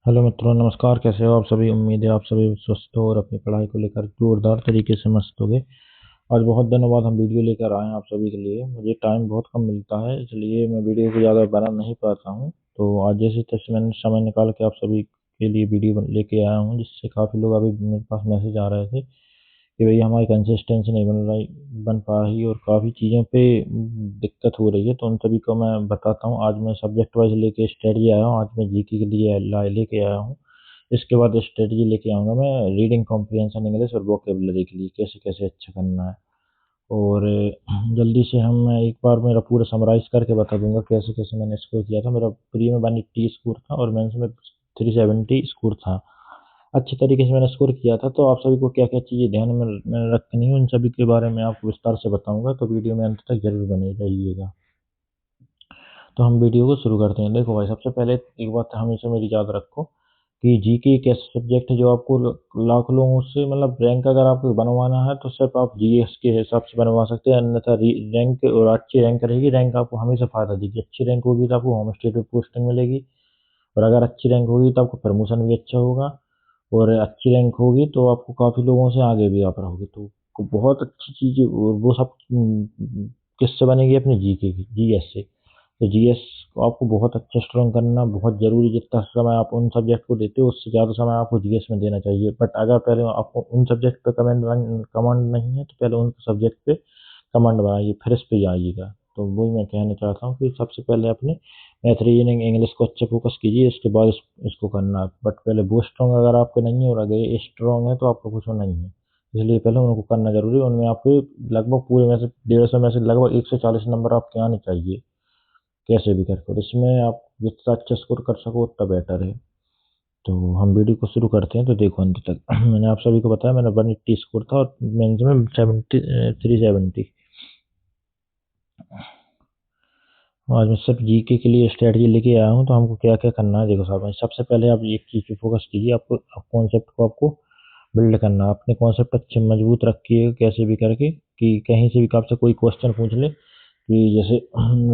Hello मित्रों, नमस्कार। कैसे हो आप सभी? उम्मीद है आप सभी स्वस्थ हो और अपनी पढ़ाई को लेकर जोरदार तरीके से मस्त होगे। आज बहुत दिनों बाद हम वीडियो लेकर आए हैं आप सभी के लिए। मुझे टाइम बहुत कम मिलता है, इसलिए मैं वीडियो को ज़्यादा बना नहीं पाता हूँ। तो आज जैसे तैसे मैंने समय निकाल के आप सभी के लिए वीडियो लेके आया हूँ, जिससे काफ़ी लोग अभी मेरे पास मैसेज आ रहे थे कि भई हमारी कंसिस्टेंसी नहीं बन पा रही और काफ़ी चीज़ों पे दिक्कत हो रही है। तो उन सभी को मैं बताता हूँ। आज मैं सब्जेक्ट वाइज़ लेके स्ट्रेटजी आया हूँ। आज मैं जीके के लिए लेके आया हूँ। इसके बाद स्ट्रेटजी लेके आऊँगा मैं रीडिंग कॉम्प्रिहेंशन इंग्लिश और वोकैब्युलरी के लिए, कैसे-कैसे अच्छा करना है। और जल्दी से मैं एक बार मेरा पूरा समराइज़ करके बता दूँगा कैसे-कैसे मैंने स्कोर किया था। मेरा प्री में 180 स्कोर था और मेंस में 370 स्कोर था। अच्छे तरीके से मैंने स्कोर किया था। तो आप सभी को क्या-क्या चीज़ें ध्यान में रखनी है, उन सभी के बारे में आपको विस्तार से बताऊँगा, तो वीडियो में अंत तक ज़रूर बने रहिएगा। तो हम वीडियो को शुरू करते हैं। देखो भाई, सबसे पहले एक बात हमेशा मेरी याद रखो कि जीके एक ऐसा सब्जेक्ट है जो आपको लाख लोगों से मतलब रैंक अगर आपको बनवाना है तो सिर्फ आप जीएस के हिसाब से बनवा सकते हैं, अन्यथा रैंक और अच्छी रैंक रहेगी, रैंक आपको हमेशा फ़ायदा देगी। अच्छी रैंक होगी तो आपको होम स्टेट में पोस्टिंग मिलेगी, और अगर अच्छी रैंक होगी तो आपको प्रमोशन भी अच्छा होगा, और अच्छी रैंक होगी तो आपको काफ़ी लोगों से आगे भी आप रहोगे। तो बहुत अच्छी चीज़ वो सब किससे बनेगी? अपने जीके की, जीएस से। तो जीएस को आपको बहुत अच्छा स्ट्रॉन्ग करना बहुत ज़रूरी। जितना समय आप उन सब्जेक्ट को देते हो, उससे ज़्यादा समय आपको जीएस में देना चाहिए। बट अगर पहले आपको उन सब्जेक्ट पे कमांड नहीं है, तो पहले उन सब्जेक्ट पे कमांड बनाइए, फिर इस पे जाइएगा। तो वही मैं कहना चाहता हूँ कि सबसे पहले अपने मैथ, रीजनिंग, इंग्लिश को अच्छे फ़ोकस कीजिए, इसके बाद इसको करना है। बट पहले वो स्ट्रॉन्ग अगर आपके नहीं है और अगर ये स्ट्रॉन्ग है, तो आपका कुछ नहीं है। इसलिए पहले उनको करना ज़रूरी है। उनमें आपके लगभग पूरे में से 150 में से लगभग 140 नंबर आपके आने चाहिए, कैसे भी करके। और इसमें आप जितना अच्छा स्कोर कर सको उतना बेटर है। तो हम वीडियो को शुरू करते हैं, तो देखो अंत तक। मैंने आप सभी को बताया मेरा 180 स्कोर था और मेंस में 370। आज मैं सिर्फ जीके के लिए स्ट्रेटजी लेके आया हूँ। तो हमको क्या क्या करना है, देखो साहब। सबसे पहले आप एक चीज़ पे फोकस कीजिए। आपको कॉन्सेप्ट को आपको बिल्ड करना है। अपने कॉन्सेप्ट अच्छे मजबूत रखिए कैसे भी करके, कि कहीं से भी आपसे कोई क्वेश्चन पूछ ले कि जैसे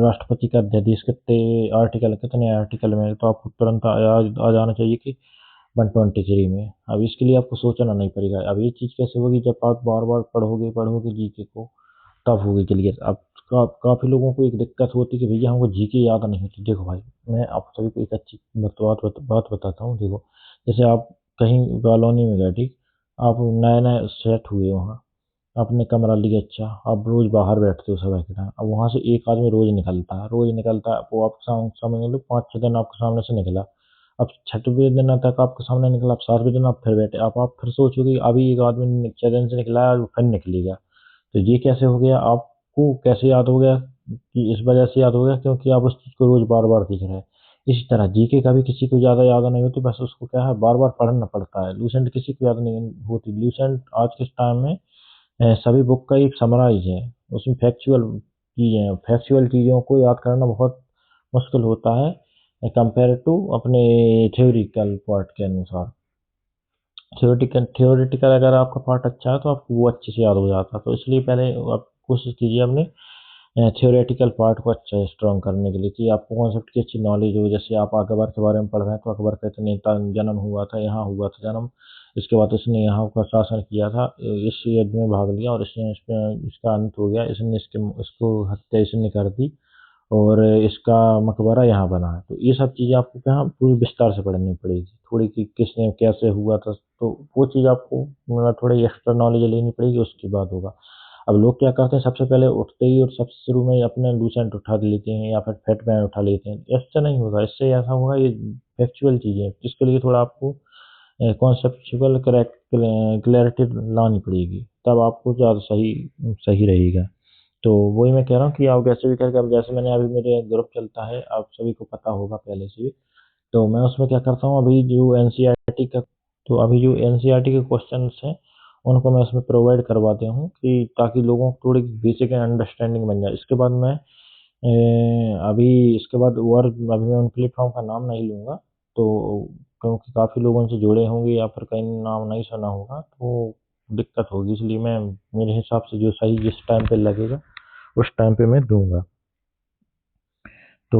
राष्ट्रपति का अध्यादेश कितने आर्टिकल में है, तो आपको तुरंत आ जाना चाहिए कि 123 में। अब इसके लिए आपको सोचना नहीं पड़ेगा। अब ये चीज़ कैसे होगी? जब आप बार बार पढ़ोगे पढ़ोगे जीके को, तब होगी क्लियर। अब काफ़ी लोगों को एक दिक्कत होती है कि भैया हमको जीके याद नहीं होती। देखो भाई, मैं आप सभी को एक अच्छी बात बताता हूँ। देखो, जैसे आप कहीं कॉलोनी में गए, ठीक, आप नए नए सेट हुए वहाँ, आपने कमरा लिया, अच्छा, आप रोज बाहर बैठते हो सुबह के टाइम। अब वहाँ से एक आदमी रोज निकलता है, वो आप समझ लो 5-6 दिन आपके सामने से निकला। अब छठवें दिन तक आपके सामने निकला, अब 7वें दिन आप फिर बैठे। अब आप फिर सोचोगे अभी एक आदमी 6 दिन से निकला है, वो फिर निकलेगा। तो ये कैसे हो गया? आपको कैसे याद हो गया? कि इस वजह से याद हो गया क्योंकि आप उस चीज़ को रोज बार बार देख रहे हैं। इसी तरह जीके का भी किसी को ज़्यादा याद नहीं होती, बस उसको क्या है, बार बार पढ़ना पड़ता है। लूसेंट किसी को याद नहीं होती। लूसेंट आज के टाइम में सभी बुक का एक समराइज है। उसमें फैक्चुअल चीज़ें हैं। फैक्चुअल चीज़ों को याद करना बहुत मुश्किल होता है कंपेयर टू अपने थ्योरिकल पार्ट के अनुसार। थ्योरेटिकल अगर आपका पार्ट अच्छा है तो आपको वो अच्छे से याद हो जाता है। तो इसलिए पहले आप कोशिश कीजिए अपने थ्योरेटिकल पार्ट को अच्छा स्ट्रॉन्ग करने के लिए, कि आपको कॉन्सेप्ट की अच्छी नॉलेज हो। जैसे आप अकबर के बारे में पढ़ रहे हैं, तो अकबर का इतने जन्म हुआ था, यहाँ हुआ था जन्म, इसके बाद इसने यहाँ का शासन किया था, इस युद्ध में भाग लिया और इसने इसका अंत हो गया, इसने इसको हत्या इसने कर दी, और इसका मकबरा यहाँ बना है। तो ये सब चीज़ें आपको क्या पूरी विस्तार से पढ़नी पड़ेगी थोड़ी, कि किसने कैसे हुआ था। तो वो चीज़ आपको मतलब थोड़ी एक्स्ट्रा नॉलेज लेनी पड़ेगी, उसके बाद होगा। अब लोग क्या करते हैं, सबसे पहले उठते ही और सबसे शुरू में ही अपने लूसेंट उठा लेते हैं या फिर फैटमैन उठा लेते हैं। इससे नहीं होगा। इससे ऐसा होगा, ये फैक्चुअल चीज़ें हैं, जिसके लिए थोड़ा आपको कॉन्सेप्चुअल करेक्ट क्लैरिटी लानी पड़ेगी, तब आपको ज़्यादा सही सही रहेगा। तो वही मैं कह रहा हूँ कि आप कैसे भी करके, अब जैसे मैंने अभी मेरे ग्रुप चलता है, आप सभी को पता होगा पहले से भी। तो मैं उसमें क्या करता हूँ, अभी जो एनसीईआरटी के क्वेश्चंस हैं, उनको मैं उसमें प्रोवाइड करवाते हूँ, कि ताकि लोगों को थोड़ी बेसिक अंडरस्टैंडिंग बन जाए। इसके बाद मैं इसके बाद और अभी मैं उन प्लेटफॉर्म का नाम नहीं लूँगा, तो क्योंकि काफ़ी लोगों से जुड़े होंगे या फिर कहीं नाम नहीं सुना होगा, तो दिक्कत होगी। इसलिए मैं मेरे हिसाब से जो सही जिस टाइम पे लगेगा उस टाइम पे मैं दूंगा। तो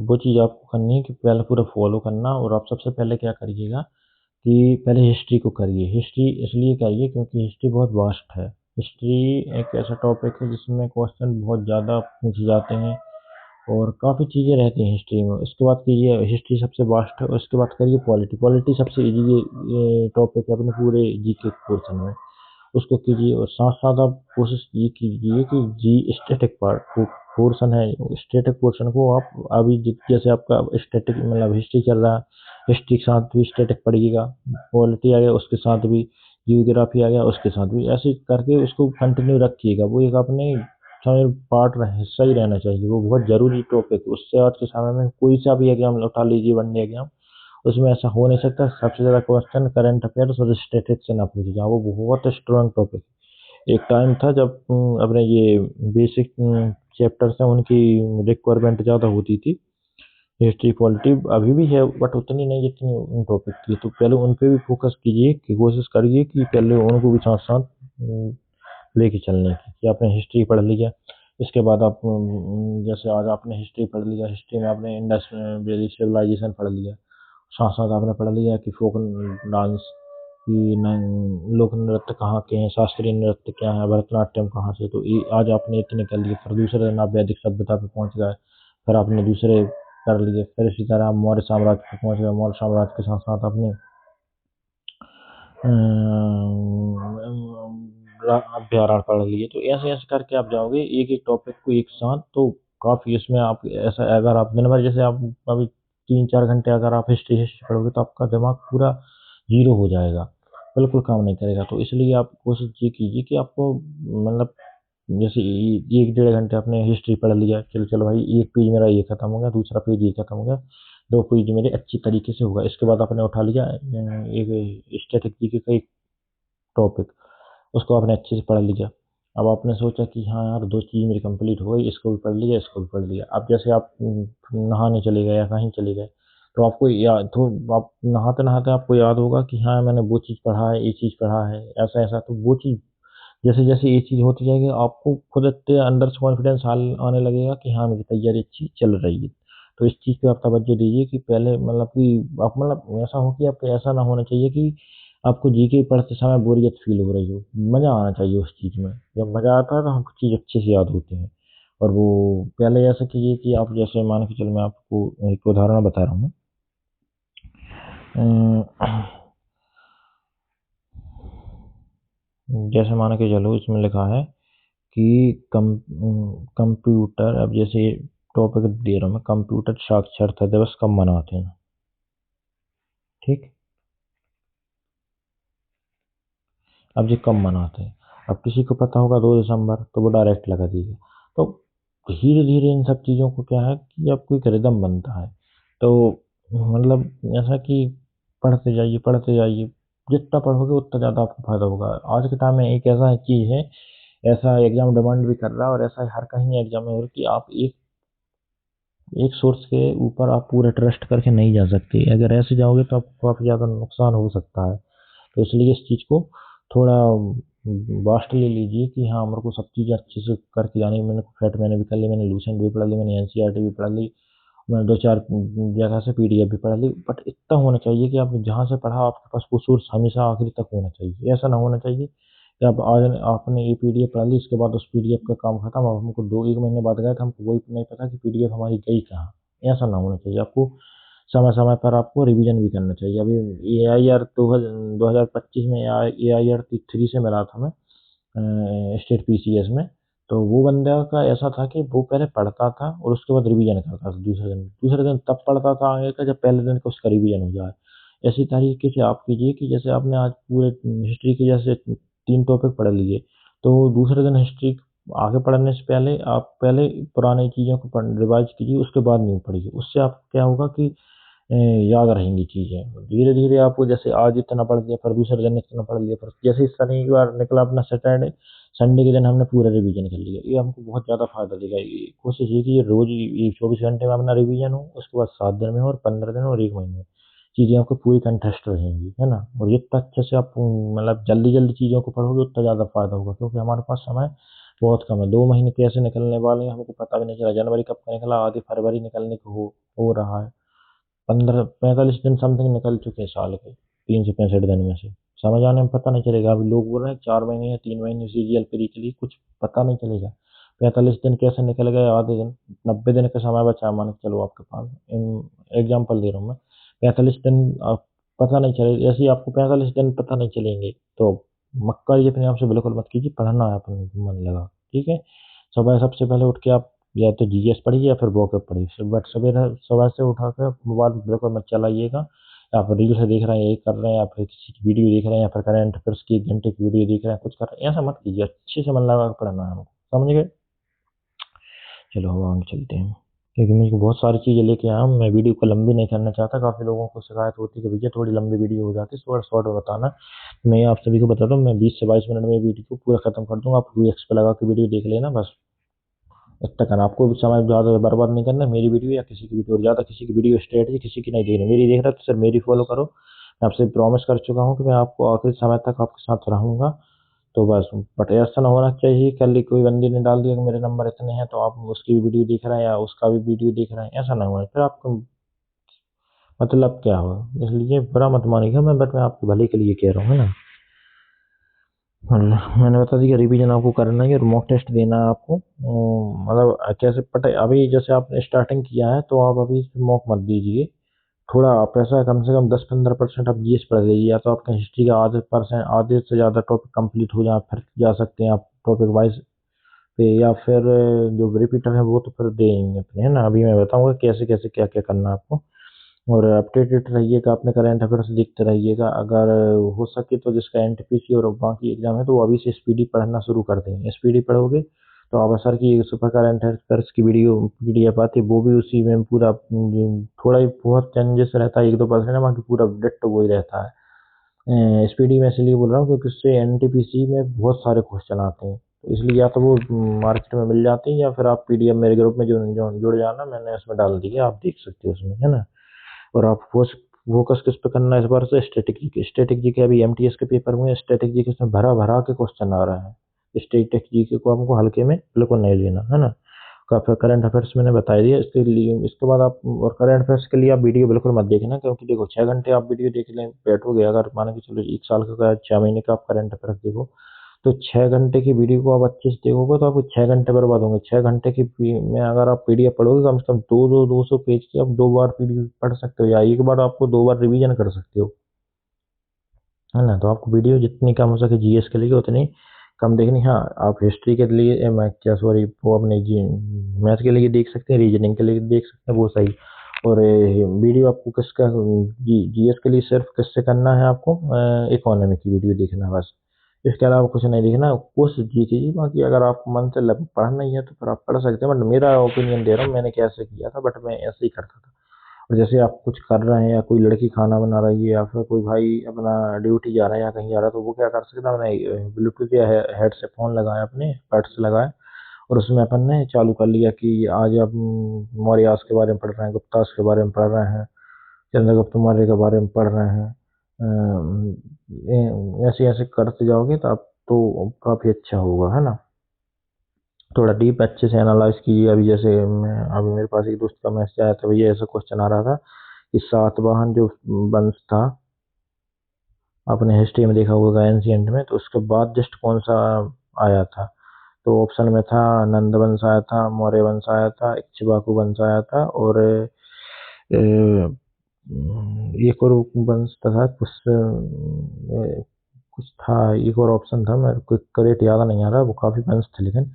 वो चीज़ आपको करनी है कि पहले पूरा फॉलो करना, और आप सबसे पहले क्या करिएगा कि पहले हिस्ट्री को करिए। हिस्ट्री इसलिए करिए क्योंकि हिस्ट्री बहुत वास्ट है। हिस्ट्री एक ऐसा टॉपिक है जिसमें क्वेश्चन बहुत ज़्यादा पूछे जाते हैं और काफ़ी चीज़ें रहती हैं हिस्ट्री में। उसके बाद कीजिए, हिस्ट्री सबसे वास्ट है। उसके बाद करिए पॉलिटी। पॉलिटी सबसे इजी टॉपिक है अपने पूरे जीके पोर्शन में, उसको कीजिए। और साथ साथ आप कोशिश ये कीजिए कि जी स्टैटिक पार्ट पोर्शन है, स्टैटिक पोर्शन को आप अभी जैसे आपका स्टैटिक मतलब हिस्ट्री चल रहा है, हिस्ट्री के साथ भी स्टैटिक पढ़िएगा। पॉलिटी आ गया उसके साथ भी, जियोग्राफी आ गया उसके साथ भी, ऐसे करके उसको कंटिन्यू रखिएगा। वो एक अपने पार्ट हिस्सा ही रहना चाहिए, वो बहुत जरूरी टॉपिक है। उससे आज के समय में कोई सा भी एग्जाम उठा लीजिए, वनडे एग्जाम, उसमें ऐसा हो नहीं सकता सबसे ज़्यादा क्वेश्चन करंट अफेयर्स और स्टैटिस्टिक्स से ना पूछे जाए। वो बहुत स्ट्रांग टॉपिक है। एक टाइम था जब अपने ये बेसिक चैप्टर्स हैं उनकी रिक्वायरमेंट ज़्यादा होती थी, हिस्ट्री पॉलिटी अभी भी है बट उतनी नहीं जितनी उन टॉपिक की। तो पहले उन पे भी फोकस कीजिए, कि कोशिश करिए कि पहले उनको भी साथ साथ लेके चलने की, कि आपने हिस्ट्री पढ़ लिया। इसके बाद आप जैसे आज आपने हिस्ट्री पढ़ लिया, हिस्ट्री में आपने इंडस वैली सिविलाइजेशन पढ़ लिया, साथ साथ आपने पढ़ लिया कि फोक डांस की लोक नृत्य कहाँ के हैं, शास्त्रीय नृत्य क्या है, भरतनाट्यम कहाँ से। तो ये आज आपने इतने कर लिए, फिर दूसरे दिन आप वैदिक सभ्यता पे पहुंच गए, फिर आपने दूसरे कर लिए, फिर इसी तरह आप मौर्य साम्राज्य पे पहुंच गए, मौर्य साम्राज्य के साथ साथ आपने अभ्यारण पढ़ लिए। तो ऐसे ऐसे करके आप जाओगे एक एक टॉपिक को एक साथ, तो काफ़ी इसमें आप ऐसा, अगर आप दिन भर जैसे आप अभी 3-4 घंटे अगर आप हिस्ट्री हिस्ट्री पढ़ोगे तो आपका दिमाग पूरा जीरो हो जाएगा, बिल्कुल काम नहीं करेगा। तो इसलिए आप कोशिश ये कीजिए कि आपको मतलब जैसे 1-1.5 घंटे आपने हिस्ट्री पढ़ लिया, चलो चलो भाई एक पेज मेरा ये खत्म हो गया, दूसरा पेज ये खत्म हो गया, 2 पेज मेरे अच्छी तरीके से होगा। इसके बाद आपने उठा लिया एक स्टैटिक का एक टॉपिक, उसको आपने अच्छे से पढ़ लिया। अब आपने सोचा कि हाँ यार 2 चीज़ मेरी कंप्लीट हो गई, इसको भी पढ़ लिया, इसको भी पढ़ लिया। अब जैसे आप नहाने चले गए या कहीं चले गए, तो आपको याद, तो आप नहाते नहाते आपको याद होगा कि हाँ मैंने वो चीज़ पढ़ा है, ये चीज़ पढ़ा है, ऐसा ऐसा। तो वो चीज़ जैसे जैसे ये चीज़ होती जाएगी आपको खुद इतने अंदर से कॉन्फिडेंस आने लगेगा कि हाँ मेरी तैयारी अच्छी चल रही है। तो इस चीज़ पे आप तवज्जो दीजिए कि पहले मतलब कि आप मतलब ऐसा हो कि आपको ऐसा ना होना चाहिए कि आपको जीके पढ़ते समय बोरियत फील हो रही हो। मज़ा आना चाहिए उस चीज़ में। जब मज़ा आता है तो हमको चीज़ अच्छे से याद होती है। और वो पहले ऐसा कीजिए कि आप जैसे मान के चलो, मैं आपको एक उदाहरण बता रहा हूँ। जैसे मान के चलो इसमें लिखा है कि कंप्यूटर, अब जैसे टॉपिक दे रहा हूँ मैं, कंप्यूटर साक्षरता दिवस कब मनाते हैं। ठीक, अब ये कब मनाते हैं, अब किसी को पता होगा 2 दिसंबर, तो वो डायरेक्ट लगा देगा। तो धीरे धीरे इन सब चीज़ों को क्या है कि आपको एक रिदम बनता है। तो मतलब ऐसा कि पढ़ते जाइए, जितना पढ़ोगे उतना ज़्यादा आपको फायदा होगा। आज के टाइम में एक ऐसा चीज़ है, ऐसा एग्जाम डिमांड भी कर रहा है और ऐसा हर कहीं एग्जाम में हो रहा है कि आप एक एक सोर्स के ऊपर आप पूरा ट्रस्ट करके नहीं जा सकते। अगर ऐसे जाओगे तो आपको काफ़ी ज़्यादा नुकसान हो सकता है। तो इसलिए इस चीज़ को थोड़ा वास्ट ले लीजिए कि हाँ मेरे को सब चीज़ें अच्छे से करके जानी है। मैंने फैट मैंने भी कर ली, मैंने लूसेंट भी पढ़ ली, मैंने एनसीईआरटी भी पढ़ ली, मैंने 2-4 जगह से पीडीएफ भी पढ़ ली। बट इतना होना चाहिए कि आपने जहाँ से पढ़ा आपके पास वो सोर्स हमेशा आखिरी तक होना चाहिए। ऐसा ना होना चाहिए कि आप आज आपने ये पीडीएफ पढ़ ली, इसके बाद उस पीडीएफ का काम खत्म, अब हमको 2-1 महीने बाद गए तो हमको वही नहीं पता कि पीडीएफ हमारी गई कहाँ। ऐसा ना होना चाहिए। आपको समय समय पर आपको रिवीजन भी करना चाहिए। अभी ए आई आर 2025 में ए आई आर 3 से मिला था मैं स्टेट पीसीएस में। तो वो बंदा का ऐसा था कि वो पहले पढ़ता था और उसके बाद रिवीजन करता था दूसरे दिन तब पढ़ता था आगे का जब पहले दिन का उसका रिवीजन हो जाए। इसी तरीके से आप कीजिए कि जैसे आपने आज पूरे हिस्ट्री के जैसे 3 टॉपिक पढ़ लिए, तो दूसरे दिन हिस्ट्री आगे पढ़ने से पहले आप पहले पुरानी चीज़ों को रिवाइज कीजिए, उसके बाद न्यू पढ़िए। उससे आप क्या होगा कि याद रहेंगी चीज़ें। धीरे धीरे आपको जैसे आज इतना पढ़ लिया, फिर दूसरे दिन इतना पढ़ लिया, फिर जैसे शनिवार निकला अपना सैटरडे, संडे के दिन हमने पूरा रिवीजन कर लिया। ये हमको बहुत ज़्यादा फायदा देगा। कोशिश ये कि रोज ये 24 घंटे में अपना रिवीजन हो, उसके बाद 7 दिन में हो, और 15 दिन और 1 महीने में चीज़ें आपको पूरी कंठस्थ रहेंगी, है ना। और जितना अच्छे से आप मतलब जल्दी जल्दी चीज़ों को पढ़ोगे उतना ज़्यादा फायदा होगा, क्योंकि हमारे पास समय बहुत कम है। 2 महीने कैसे निकलने वाले हैं हमको पता भी नहीं चला। जनवरी कब का निकला, आधी फरवरी निकलने को हो रहा है। 45 दिन समथिंग निकल चुके हैं साल के, 365 दिन में से। समझ आने में पता नहीं चलेगा। अभी लोग बोल रहे हैं 4 महीने या 3 महीने सीरियल फ्री के लिए, कुछ पता नहीं चलेगा 45 दिन कैसे निकल गए। आधे दिन, 90 दिन का समय बचा मान के चलो आपके पास। एग्जाम्पल दे रहा हूँ मैं। 45 दिन आप पता नहीं चले, ऐसे ही आपको 45 दिन पता नहीं चलेंगे तो मक्का ये अपने आप से बिल्कुल मत कीजिए। पढ़ना है अपन मन लगा, ठीक है। सुबह सबसे पहले उठ के आप या तो जीएस पढ़िए या फिर वॉकअप पढ़िए। बट सवेरे सुबह से उठा कर मोबाइल बिल्कुल मत चलाइएगा। आप रील से देख रहे हैं, यही कर रहे हैं, या फिर किसी की वीडियो देख रहे हैं, या फिर करंट अफेयर्स की 1 घंटे की वीडियो देख रहे हैं, कुछ कर रहे हैं, ऐसा मत कीजिए। अच्छे से मन लगा कर पढ़ना है हमको, समझ गए। चलो हम आगे चलते हैं, क्योंकि मुझे बहुत सारी चीज़ें लेके आया हूँ। मैं वीडियो को लंबी नहीं करना चाहता। काफ़ी लोगों को शिकायत होती है कि भैया थोड़ी लंबी वीडियो हो जाती है, थोड़ा शॉर्ट में बताना। मैं आप सभी को बताता हूँ, मैं 20 से 22 मिनट में वीडियो को पूरा खत्म कर दूंगा। आप 2x पे लगा के वीडियो देख लेना बस। इतना करना, आपको भी समय ज़्यादा बर्बाद नहीं करना। मेरी वीडियो या किसी की वीडियो, और ज़्यादा किसी की वीडियो स्ट्रेटजी किसी की नहीं देखनी। मेरी देख रहा तो सिर्फ मेरी फॉलो करो। मैं आपसे प्रॉमिस कर चुका हूँ कि मैं आपको आखिरी समय तक आपके साथ रहूँगा। तो बस, बट ऐसा ना होना चाहिए कल ही कोई बंदे ने डाल दिया कि मेरे नंबर इतने हैं तो आप उसकी भी वीडियो देख रहे हैं या उसका भी वीडियो देख रहे हैं। ऐसा ना होना फिर आपको मतलब क्या हो। इसलिए बुरा मत मानिएगा मैं, बट मैं आपके भले के लिए कह रहा हूँ, है ना। मैंने बता दिया रिवीजन आपको करना है और मॉक टेस्ट देना है आपको। मतलब कैसे पता, अभी जैसे आपने स्टार्टिंग किया है तो आप अभी मॉक मत दीजिए। थोड़ा आप ऐसा कम से कम 10-15% आप जीएस पढ़ लीजिए, या तो आपका हिस्ट्री का आधे से ज़्यादा टॉपिक कंप्लीट हो जाए, फिर जा सकते हैं आप टॉपिक वाइज पे। या फिर जो रिपीटर है वो तो फिर देंगे अपने, है ना। अभी मैं बताऊंगा कैसे कैसे क्या क्या करना है आपको। और अपडेटेड रहिएगा, अपने करंट अफेयर्स देखते रहिएगा। अगर हो सके तो जिसका एनटीपीसी और बाकी एग्जाम है तो वो अभी से स्पीडी पढ़ना शुरू कर दें। स्पीडी पढ़ोगे तो आप सर की सुपर करंट अफेयर्स की वीडियो पीडीएफ आती है, वो भी उसी में पूरा थोड़ा ही बहुत चेंजेस रहता है, 1-2% बाकी पूरा डिट्टो वही रहता है। स्पीडी मैं इसलिए बोल रहा हूँ क्योंकि उससे एनटीपीसी में बहुत सारे क्वेश्चन आते हैं, तो इसलिए या तो वो मार्केट में मिल जाती है, या फिर आप पीडीएफ मेरे ग्रुप में जो जुड़ जाना, मैंने उसमें डाल दी है, आप देख सकते हो उसमें, है ना। और आप फोकस किस पे करना है इस बार से, स्टैटिक जीके अभी एमटीएस के पेपर हुए, स्टैटिक जीके इसमें भरा भरा के क्वेश्चन आ रहा है। स्टैटिक जीके को हमको हल्के में बिल्कुल नहीं लेना, है ना। काफी करंट अफेयर्स मैंने बता दिया इसके लिए। इसके बाद आप, और करंट अफेयर्स के लिए आप वीडियो बिल्कुल मत देखना, क्योंकि देखो 6 घंटे आप वीडियो देख लें बैठोगे, अगर मान के चलो 1 साल का 6 महीने का आप करंट अफेयर्स देखो, तो 6 घंटे की वीडियो को आप अच्छे से देखोगे तो आपको 6 घंटे बर्बाद होंगे। 6 घंटे की में अगर आप पीडीएफ पढ़ोगे कम से कम 200 पेज की, आप 2 बार पीडीएफ पढ़ सकते हो, या एक बार आपको 2 बार रिवीजन कर सकते हो, है ना। तो आपको वीडियो जितनी कम हो सके जीएस के लिए उतनी कम देखनी। हाँ, आप हिस्ट्री के लिए मैं क्या सॉरी वो अपने जी मैथ के लिए देख सकते हैं, रीजनिंग के लिए देख सकते हैं, वो सही। और वीडियो आपको किसका, जीएस के लिए सिर्फ किससे करना है आपको, इकोनॉमी की वीडियो देखना है बस। इसके अलावा कुछ नहीं देखना। कोशिश जी कीजिए, बाकी अगर आपको मन से पढ़ना ही है तो फिर आप पढ़ सकते हैं। बट मेरा ओपिनियन दे रहा हूँ, मैंने कैसे किया था, बट मैं ऐसे ही करता था। और जैसे आप कुछ कर रहे हैं, या कोई लड़की खाना बना रही है, या फिर कोई भाई अपना ड्यूटी जा रहा है या कहीं जा रहा है, तो वो क्या कर सकता है, अपने ब्लूटूथ या हेड से फोन लगाए, अपने बड्स लगाए, और उसमें अपन ने चालू कर लिया कि आज आप मौर्यास के बारे में पढ़ रहे हैं, गुप्तास के बारे में पढ़ रहे हैं, चंद्रगुप्त मौर्य के बारे में पढ़ रहे हैं। ऐसे ऐसे करते जाओगे तो आप तो काफी अच्छा होगा, है ना। थोड़ा डीप अच्छे से एनालाइज कीजिए। अभी जैसे मैं, अभी मेरे पास एक दोस्त का मैसेज आया था, भैया ऐसा क्वेश्चन आ रहा था कि सातवाहन जो वंश था, आपने हिस्ट्री में देखा होगा एंशियंट में, तो उसके बाद जस्ट कौन सा आया था। तो ऑप्शन में था नंद वंश आया था, मौर्य वंश आया था, इक्ष्वाकु वंश आया था, और एक और वंश था कुछ था, एक और ऑप्शन था, मेरे को करेक्ट याद नहीं आ रहा, वो काफी वंश थे लेकिन।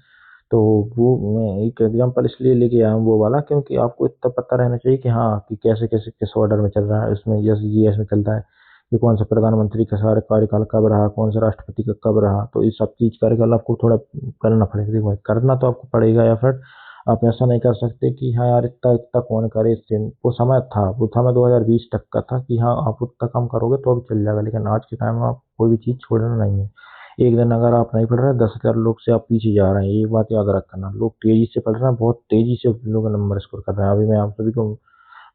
तो वो मैं एक एग्जांपल इसलिए लेके आया हूँ वो वाला, क्योंकि आपको इतना पता रहना चाहिए कि हाँ कि कैसे कैसे किस ऑर्डर में चल रहा है। उसमें जैसे जीएस में चलता है कि कौन सा प्रधानमंत्री का सारे कार्यकाल कब रहा, कौन सा राष्ट्रपति का कब रहा, तो ये सब चीज कार्यकाल आपको थोड़ा करना पड़ेगा। देखो भाई, करना तो आपको पड़ेगा एफर्ट। आप ऐसा नहीं कर सकते कि हाँ यार इतना इतना कौन करे इससे। वो समय था, वो समय 2020 तक का था कि हाँ आप उतना कम करोगे तो भी चल जाएगा, लेकिन आज के टाइम में आप कोई भी चीज छोड़ना नहीं है। एक दिन अगर आप नहीं पढ़ रहे, 10,000 लोग से आप पीछे जा रहे हैं, ये बात याद रखना। लोग तेजी से पढ़ रहे हैं, बहुत तेजी से लोग नंबर स्कोर कर रहे हैं। अभी मैं आप सभी को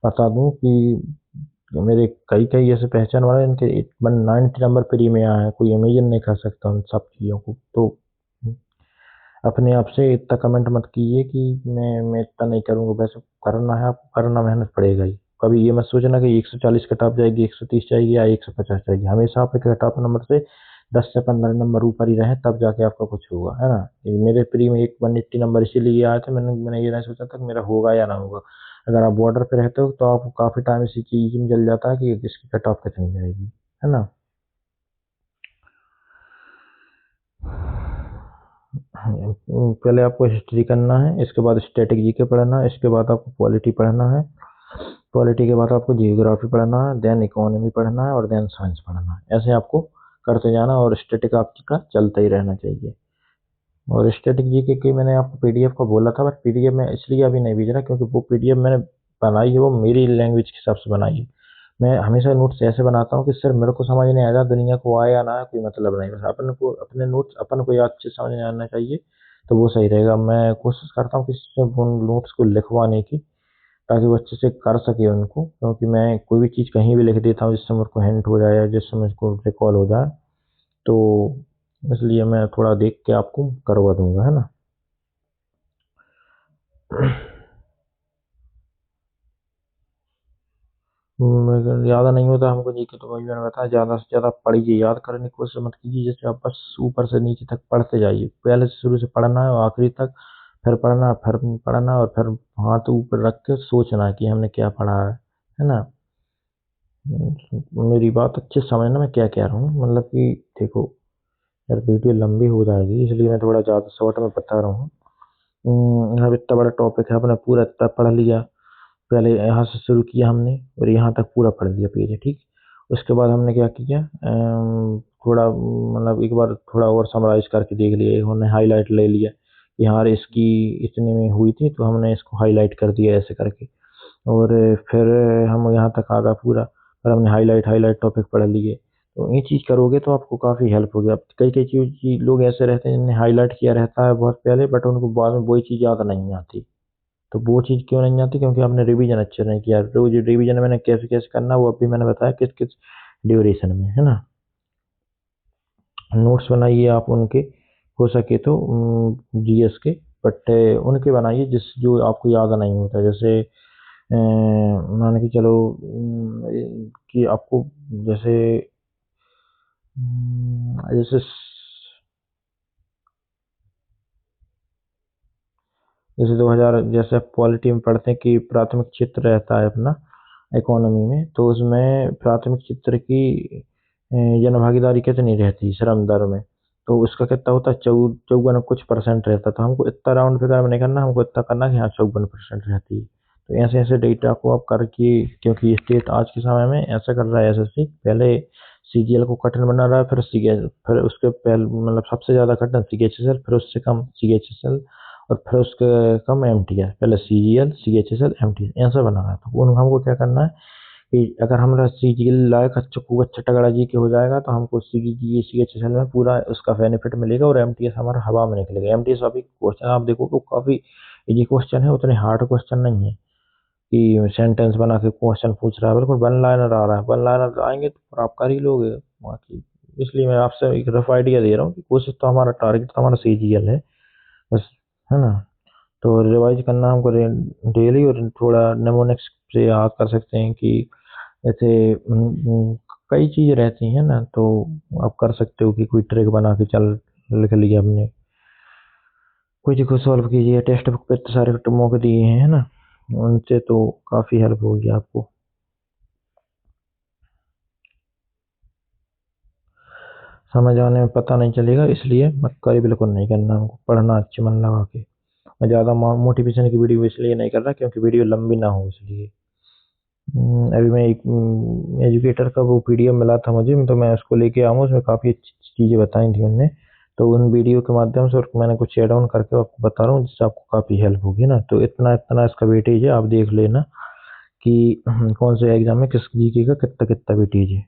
बता दूं कि मेरे कई कई ऐसे पहचान वाले हैं, इनके 90 नंबर पर ही में आए हैं। कोई इमेजिन नहीं कर सकता उन सब चीज़ों को। तो अपने आप से इतना कमेंट मत कीजिए कि मैं इतना नहीं करूँगा। वैसे करना है आपको, करना मेहनत पड़ेगा ही। कभी ये मत सोचना कि 140 कट ऑफ जाएगी, 130 जाएगी या 150 जाएगी। हमेशा आपके कट ऑफ नंबर से 10 से 15 नंबर ऊपर ही रहे, तब जाके आपका कुछ होगा, है ना। ये मेरे प्री में एक 180 नंबर इसीलिए आए थे, मैंने ये नहीं सोचा था कि मेरा होगा या ना होगा। अगर आप बॉर्डर पे रहते हो तो आपको काफ़ी टाइम इसी चीज़ में चल जाता है कि इसकी कट ऑफ कितनी जाएगी, है ना। पहले आपको हिस्ट्री करना है, इसके बाद स्टैटिक जीके पढ़ना है, इसके बाद आपको पॉलिटी पढ़ना है, पॉलिटी के बाद आपको जियोग्राफी पढ़ना है, देन इकोनॉमी पढ़ना है और देन साइंस पढ़ना है। ऐसे आपको करते जाना और स्टैटिक आपका चलता ही रहना चाहिए। और स्टैटिक जीके की मैंने आपको पीडीएफ को बोला था, बट पीडीएफ में इसलिए अभी नहीं भेज रहा क्योंकि वो पीडीएफ मैंने बनाई है, वो मेरी लैंग्वेज के हिसाब से बनाई है। मैं हमेशा नोट्स ऐसे बनाता हूँ कि सिर्फ मेरे को समझ नहीं आया, दुनिया को आए या ना आए कोई मतलब नहीं, बस अपन को अपने नोट्स अपन को याद अच्छे समझ में आना चाहिए, तो वो सही रहेगा। मैं कोशिश करता हूँ किसी से उन नोट्स को लिखवाने की, ताकि वो अच्छे से कर सके उनको, क्योंकि मैं कोई भी चीज़ कहीं भी लिख देता हूँ जिससे मेरे को हिंट हो जाए या जिससे मुझको रिकॉल हो जाए, तो इसलिए मैं थोड़ा देख के आपको करवा दूंगा, है ना। मगर ज़्यादा नहीं होता हमको जी के, तो वही मैंने बताया, ज़्यादा से ज़्यादा पढ़िए, याद करने की कोशिश मत कीजिए। जैसे आप बस ऊपर से नीचे तक पढ़ते जाइए, पहले से शुरू से पढ़ना है और आखिरी तक, फिर पढ़ना, फिर पढ़ना और फिर हाथ ऊपर रख के सोचना है कि हमने क्या पढ़ा है ना। मेरी बात अच्छे से समझना मैं क्या कह रहा हूँ, मतलब कि देखो यार, वीडियो लंबी हो जाएगी इसलिए मैं थोड़ा ज़्यादा शॉर्ट में बता रहा हूँ। अब इतना बड़ा टॉपिक है, अपने पूरा इतना पढ़ लिया। पहले यहाँ से शुरू किया हमने और यहाँ तक पूरा पढ़ लिया पेज, ठीक। उसके बाद हमने क्या किया, थोड़ा मतलब एक बार थोड़ा और समराइज करके देख लिया, हमने हाईलाइट ले लिया कि हाँ इसकी इतने में हुई थी तो हमने इसको हाईलाइट कर दिया ऐसे करके। और फिर हम यहाँ तक आ गए पूरा, और हमने हाईलाइट हाईलाइट टॉपिक पढ़ लिए। तो ये चीज़ करोगे तो आपको काफ़ी हेल्प होगी। अब कई कई चीज़ लोग ऐसे रहते हैं जिन्हें हाईलाइट किया रहता है बहुत पहले, बट उनको बाद में वही चीज़ याद नहीं आती। तो वो चीज़ क्यों नहीं आती, क्योंकि आपने रिवीजन अच्छे नहीं किया। रोज रिवीजन मैंने कैसे कैसे करना वो अभी मैंने बताया, किस किस ड्यूरेशन में, है ना। नोट्स बनाइए आप उनके, हो सके तो जीएस के, बट उनके बनाइए जिस जो आपको याद नहीं होता। जैसे मान के चलो कि आपको जैसे जैसे जैसे 2000, जैसे पॉलिटी में पढ़ते हैं कि प्राथमिक चित्र रहता है अपना इकोनॉमी में, तो उसमें प्राथमिक चित्र की जन भागीदारी कितनी रहती है श्रम दर में, तो उसका कितना होता है, 54 कुछ परसेंट रहता है। तो हमको इतना राउंड फिगर में नहीं करना, हमको इतना करना कि हाँ 54% रहती है। तो ऐसे ऐसे डेटा को आप करके, क्योंकि स्टेट आज के समय में ऐसा कर रहा है, एसएससी पहले सीजीएल को कठिन बना रहा है, फिर सीजीएल, फिर उसके पहले मतलब सबसे ज़्यादा कठिन सीएचएसएल, फिर उससे कम सीएचएसएल, और फिर उसके कम एमटीएस, पहले सीजीएल सीएचएसएल एमटीएस ऐसा बना रहा है। तो हमको क्या करना है कि अगर हमारा सीजीएल लायक अच्छा खूब अच्छा तगड़ा जी के हो जाएगा तो हमको सीजीए सीएचएसएल में पूरा उसका बेनिफिट मिलेगा, और एमटीएस हमारा हवा में निकलेगा। एमटीएस अभी क्वेश्चन आप देखो तो काफ़ी इजी क्वेश्चन है, उतने हार्ड क्वेश्चन नहीं है कि सेंटेंस बना के क्वेश्चन पूछ रहा है। बिल्कुल वन लाइनर आ रहा है, वन लाइनर आएंगे तो आप कर ही लोगे बाकी। इसलिए मैं आपसे एक रफ आइडिया दे रहा हूँ कि कोशिश तो हमारा टारगेट तो हमारा सीजीएल है बस, है ना। तो रिवाइज करना हमको डेली, और थोड़ा नेमोनिक्स से याद कर सकते हैं कि जैसे कई चीज़ रहती हैं ना, तो आप कर सकते हो कि कोई ट्रिक बना के चल लिख लिया हमने, कोई चीज़ को सॉल्व कीजिए। टेक्स्ट बुक पे इतने सारे मौके दिए हैं, है ना, उनसे तो काफ़ी हेल्प होगी आपको। समझ आने में पता नहीं चलेगा, इसलिए मक्कारी बिल्कुल नहीं करना, हमको पढ़ना अच्छे मन लगा के। मैं ज़्यादा मोटिवेशन की वीडियो इसलिए नहीं कर रहा क्योंकि वीडियो लंबी ना हो इसलिए। अभी मैं एक एजुकेटर का वो पीडीएफ मिला था मुझे, तो मैं उसको लेके आऊँगा, उसमें काफ़ी अच्छी चीज़ें बताई थी उनने। तो उन वीडियो के माध्यम से और मैंने कुछ एड ऑन करके आपको बता रहा हूँ, जिससे आपको काफ़ी हेल्प होगी ना। तो इतना इतना इसका वेटेज है, आप देख लेना कि कौन से एग्जाम में किस जीके का कितना कितना वेटेज है।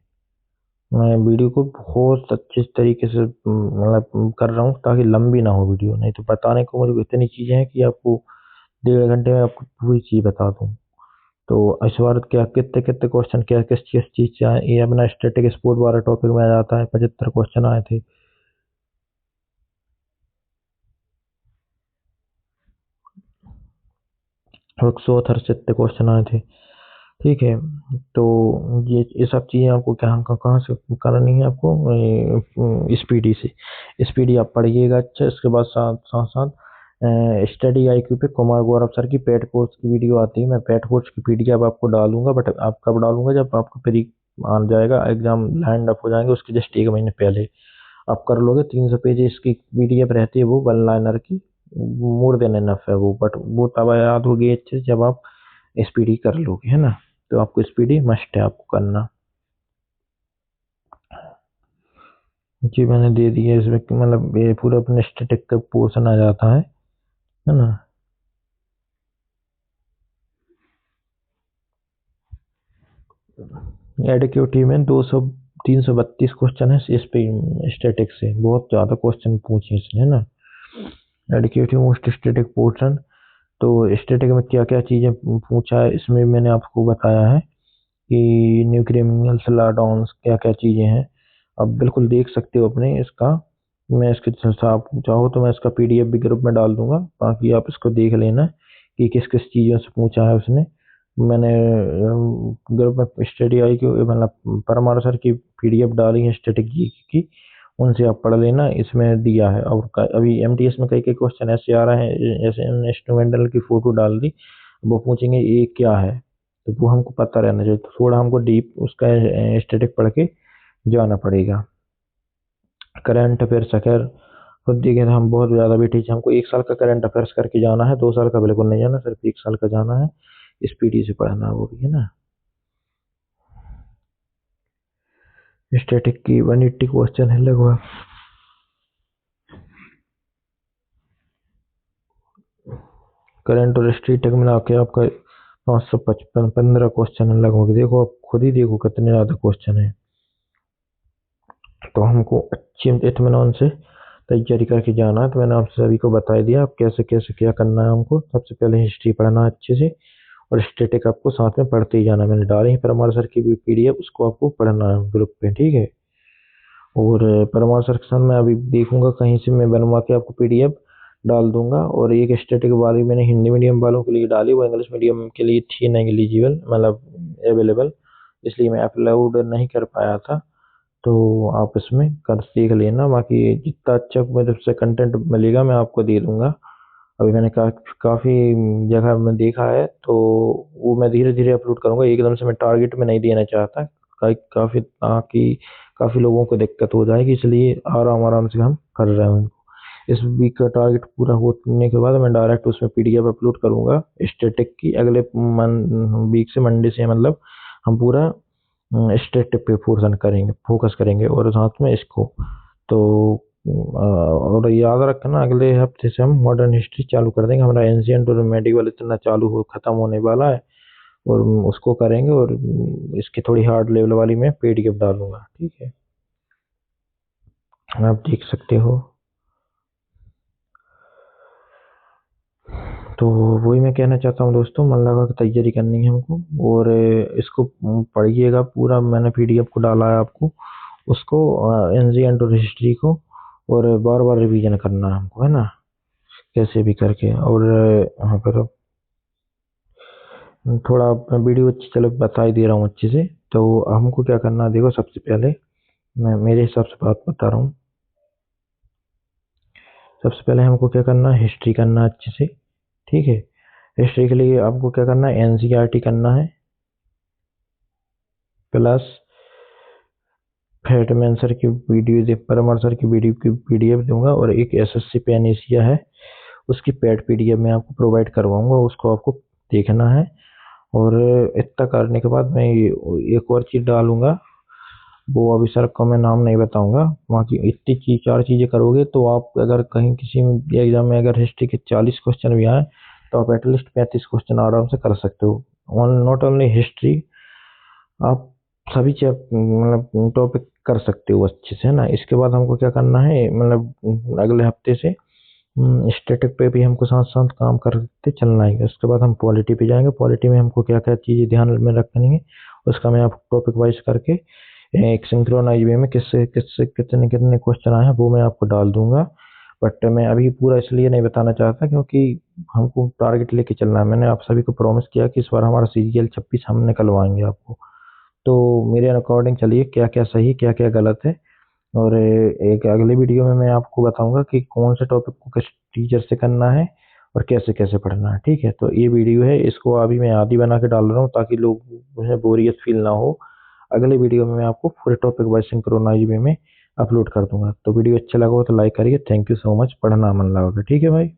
मैं वीडियो को बहुत अच्छे तरीके से मतलब कर रहा हूँ ताकि लंबी ना हो वीडियो, नहीं तो बताने को मुझे इतनी चीज़ें हैं कि आपको 1.5 घंटे में आपको पूरी चीज़ बता दूँ। तो इस बार क्या कितने कितने क्वेश्चन क्या किस किस चीज़ से आए, ये अपना स्टैटिक स्पोर्ट वाला टॉपिक में आ जाता है, 75 क्वेश्चन आए थे। 168 से इतने क्वेश्चन आए थे। ठीक है, तो ये सब चीज़ें आपको कहाँ से करनी है आपको, स्पीडी से। स्पीडी आप पढ़िएगा अच्छा। इसके बाद साथ साथ साथ स्टडी IQ पे कुमार गौरव सर की पेड कोर्स की वीडियो आती है। मैं पेड कोर्स की PDF आपको डालूंगा, बट आप कब डालूंगा, जब आपका प्री आ जाएगा, एग्जाम लैंड अप हो जाएंगे, उसके जस्ट 1 महीने पहले आप कर लोगे। 300 पेज इसकी PDF रहती है, वो 1 लाइनर की, मोर देन एनफ है वो, बट वो तब याद होगी अच्छे से जब आप स्पीडी कर लोगे, है ना। तो आपको स्पीडी मस्ट है आपको करना। जी मैंने दे दिया इसमें मतलब ये पूरा अपने स्टैटिक का पोर्शन आ जाता है ना। एडिक्यूटिव में 332 क्वेश्चन है इस पे, स्टैटिक से बहुत ज़्यादा क्वेश्चन पूछे इसने, है ना। एडिक्यूटिव मोस्ट स्टैटिक पोर्शन। तो स्टैटिक में क्या क्या चीज़ें पूछा है इसमें मैंने आपको बताया है कि न्यू क्रिमिनल्स लॉ डाउन्स क्या क्या चीज़ें हैं। आप बिल्कुल देख सकते हो अपने इसका। मैं इसके आप चाहो तो मैं इसका PDF भी ग्रुप में डाल दूंगा, बाकी आप इसको देख लेना कि किस किस चीज़ों से पूछा है उसने। मैंने ग्रुप में स्टडी आई की मतलब परमार सर की PDF डाली है स्टैटिक जी की, उनसे आप पढ़ लेना, इसमें दिया है। और अभी MTS में कई कई क्वेश्चन ऐसे आ रहे हैं, ऐसे इंस्ट्रूमेंटल की फोटो डाल दी, वो पूछेंगे ये क्या है, तो वो हमको पता रहना चाहिए। तो थोड़ा हमको डीप उसका स्टैटिक पढ़ के जाना पड़ेगा। करंट अफेयर्स अगर खुद देखें तो हम बहुत ज़्यादा बेटे, हमको 1 साल का करंट अफेयर्स करके जाना है, 2 साल का बिल्कुल नहीं जाना, सिर्फ 1 साल का जाना है। स्पीडी से पढ़ना वो भी, है ना। स्टैटिक की 180 क्वेश्चन है लगभग। करंट और स्टैटिक मिला के आपका 555 15 क्वेश्चन है लगभग। देखो आप खुद ही देखो कितने ज़्यादा क्वेश्चन है। तो हमको अच्छे इत्मीनान से तैयारी करके जाना है। तो मैंने आप सभी को बता दिया आप कैसे कैसे क्या करना है। हमको सबसे पहले हिस्ट्री पढ़ना है अच्छे से, और स्टैटिक आपको साथ में पढ़ते ही जाना। मैंने डाली है परमार सर की भी PDF, उसको आपको पढ़ना है ग्रुप पे, ठीक है। और परमार सर के साथ मैं अभी देखूंगा कहीं से मैं बनवा के आपको PDF डाल दूंगा। और एक स्टैटिक वाली मैंने हिंदी मीडियम वालों के लिए डाली, वो इंग्लिश मीडियम के लिए थी नहीं एलिजिबल, मतलब अवेलेबल, इसलिए मैं अपलोड नहीं कर पाया था। तो आप इसमें कर देख लेना, बाकी जितना अच्छा मेरे से कंटेंट मिलेगा मैं आपको दे दूंगा। अभी मैंने काफ़ी जगह में देखा है, तो वो मैं धीरे धीरे अपलोड करूंगा, एकदम से मैं टारगेट में नहीं देना चाहता। काफ़ी ताकि काफ़ी लोगों को दिक्कत हो जाएगी, इसलिए आराम आराम से हम कर रहे हैं उनको। इस वीक का टारगेट पूरा होने के बाद मैं डायरेक्ट उसमें PDF अपलोड करूंगा स्टैटिक की। अगले वीक से मंडे से मतलब हम पूरा स्टैटिक पे फोकस करेंगे और साथ में इसको। तो और याद रखना अगले हफ्ते से हम मॉडर्न हिस्ट्री चालू कर देंगे। हमारा एंशियंट और मेडिवल इतना चालू हो खत्म होने वाला है, और उसको करेंगे। और इसकी थोड़ी हार्ड लेवल वाली मैं PDF डालूंगा, ठीक है, आप देख सकते हो। तो वही मैं कहना चाहता हूँ दोस्तों, मन लगा के तैयारी करनी है हमको। और इसको पढ़िएगा पूरा, मैंने PDF को डाला है आपको, उसको एंशियंट और हिस्ट्री को, और बार बार रिवीजन करना है हमको, है ना, कैसे भी करके। और यहाँ पर थोड़ा वीडियो अच्छी, चलो बता ही दे रहा हूँ अच्छे से। तो हमको क्या करना है, देखो सबसे पहले मैं मेरे हिसाब से बात बता रहा हूँ। सबसे पहले हमको क्या करना है, हिस्ट्री करना है अच्छे से, ठीक है। हिस्ट्री के लिए आपको क्या करना है, NCERT करना है, प्लस फेटमैन सर की वीडियो, परमार सर की वीडियो की PDF दूंगा। और एक SSC पैन एशिया है, उसकी पेड PDF मैं आपको प्रोवाइड करवाऊंगा, उसको आपको देखना है। और इतना करने के बाद मैं एक और चीज़ डालूंगा, वो अभी सर का मैं नाम नहीं बताऊंगा। बाकी इतनी चीज 4 चीजें करोगे तो आप अगर कहीं किसी एग्जाम में अगर हिस्ट्री के 40 क्वेश्चन भी आए, तो आप एटलीस्ट 35 क्वेश्चन आराम से कर सकते हो। नॉट ओनली हिस्ट्री, आप सभी मतलब टॉपिक कर सकते हो अच्छे से, है ना। इसके बाद हमको क्या करना है, मतलब अगले हफ्ते से स्टैटिक पे भी हमको साथ साथ काम करते चलना है। उसके बाद हम पॉलिटी पे जाएंगे। पॉलिटी में हमको क्या क्या चीज़ें ध्यान में रखनी है, उसका मैं आपको टॉपिक वाइज करके एक सिंक्रोनाइज वे में किससे किससे कितने कितने क्वेश्चन आए हैं वो मैं आपको डाल दूंगा। बट मैं अभी पूरा इसलिए नहीं बताना चाहता क्योंकि हमको टारगेट लेके चलना है। मैंने आप सभी को प्रॉमिस किया कि इस बार हमारा सीरियल 26 हम निकलवाएंगे आपको। तो मेरे अकॉर्डिंग चलिए क्या क्या सही क्या क्या गलत है, और एक अगली वीडियो में मैं आपको बताऊंगा कि कौन से टॉपिक को किस टीचर से करना है और कैसे कैसे पढ़ना है। ठीक है, तो ये वीडियो है, इसको अभी मैं आधी बना के डाल रहा हूँ ताकि लोग मुझे बोरियत फील ना हो। अगले वीडियो में मैं आपको पूरे टॉपिक वाइज सिंक्रोनाइज वे में अपलोड कर दूंगा। तो वीडियो अच्छा लगा हो तो लाइक करिए। Thank you so much. पढ़ना मन लगा। ठीक है भाई।